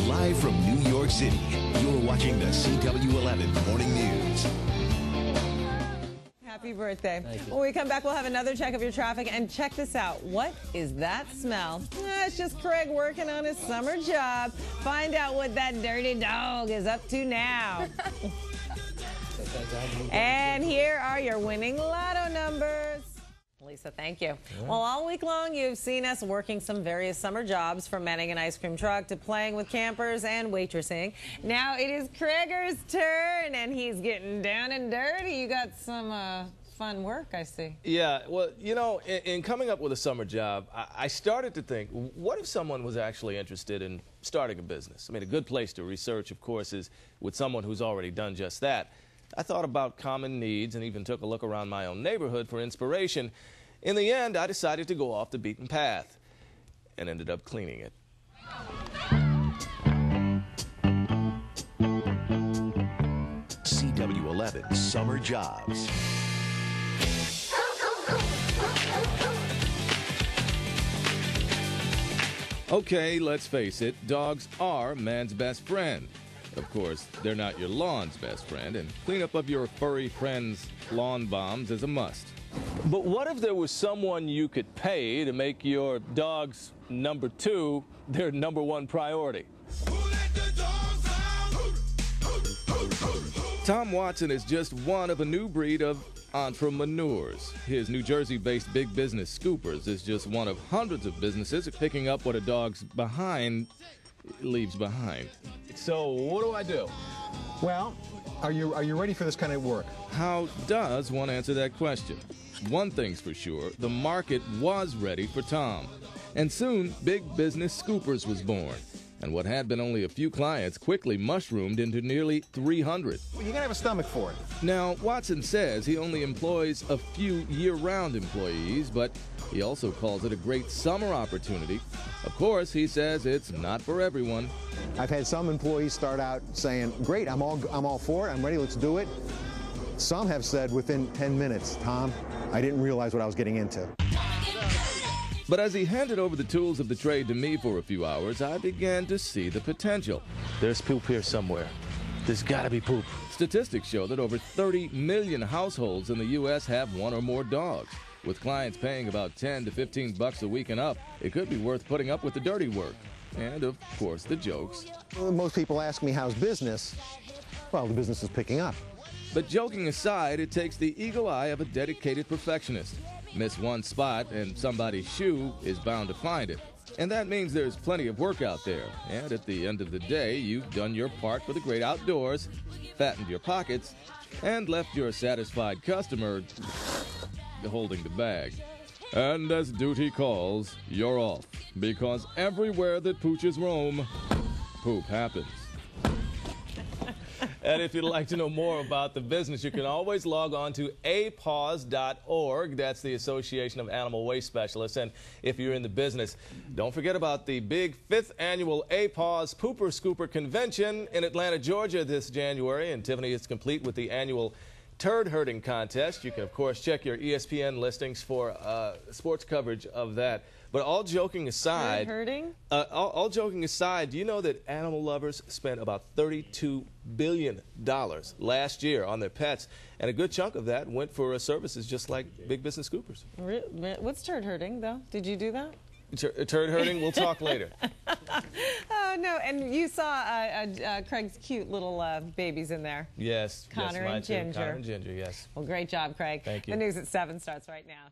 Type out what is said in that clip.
Live from New York City, you're watching the CW11 Morning News. Happy birthday. When we come back, we'll have another check of your traffic. And check this out. What is that smell? It's just Craig working on his summer job. Find out what that dirty dog is up to now. And here are your winning lotto numbers. Lisa, thank you. Well, all week long, you've seen us working some various summer jobs, from manning an ice cream truck to playing with campers and waitressing. Now it is Craig's turn, and he's getting down and dirty. You got some fun work, I see. Yeah, well, you know, in coming up with a summer job, I started to think, what if someone was actually interested in starting a business? I mean, a good place to research, of course, is with someone who's already done just that. I thought about common needs and even took a look around my own neighborhood for inspiration. In the end, I decided to go off the beaten path and ended up cleaning it. CW11 Summer Jobs. Okay, let's face it, dogs are man's best friend. Of course, they're not your lawn's best friend, and cleanup of your furry friend's lawn bombs is a must. But what if there was someone you could pay to make your dog's number 2 their number 1 priority? Tom Watson is just one of a new breed of entrepreneurs. His New Jersey-based Big Business Scoopers is just one of hundreds of businesses picking up what a dog's behind leaves behind. So what do I do? Well, are you ready for this kind of work? How does one answer that question? One thing's for sure, the market was ready for Tom. And soon, Big Business Scoopers was born. And what had been only a few clients quickly mushroomed into nearly 300. Well, you're going to have a stomach for it. Now, Watson says he only employs a few year-round employees, but he also calls it a great summer opportunity. Of course, he says it's not for everyone. I've had some employees start out saying, great, I'm all for it, I'm ready, let's do it. Some have said within 10 minutes, Tom, I didn't realize what I was getting into. But as he handed over the tools of the trade to me for a few hours, I began to see the potential. There's poop here somewhere. There's gotta be poop. Statistics show that over 30 million households in the U.S. have one or more dogs. With clients paying about 10 to 15 bucks a week and up, it could be worth putting up with the dirty work. And, of course, the jokes. Most people ask me, how's business? Well, the business is picking up. But joking aside, it takes the eagle eye of a dedicated perfectionist. Miss one spot and somebody's shoe is bound to find it. And that means there's plenty of work out there. And at the end of the day, you've done your part for the great outdoors, fattened your pockets, and left your satisfied customer holding the bag. And as duty calls, you're off. Because everywhere that pooches roam, poop happens. And if you'd like to know more about the business, you can always log on to apaws.org. That's the Association of Animal Waste Specialists. And if you're in the business, don't forget about the big 5th annual APAWS Pooper Scooper Convention in Atlanta, Georgia this January. And Tiffany is complete with the annual turd herding contest. You can, of course, check your ESPN listings for sports coverage of that. But all joking aside, all joking aside, do you know that animal lovers spent about $32 billion last year on their pets, and a good chunk of that went for services just like Big Business Scoopers. What's turd herding, though? Did you do that? Turd herding? We'll talk later. Oh, no. And you saw Craig's cute little babies in there. Yes. Connor and Ginger. Connor and Ginger, yes. Well, great job, Craig. Thank you. The news at 7 starts right now.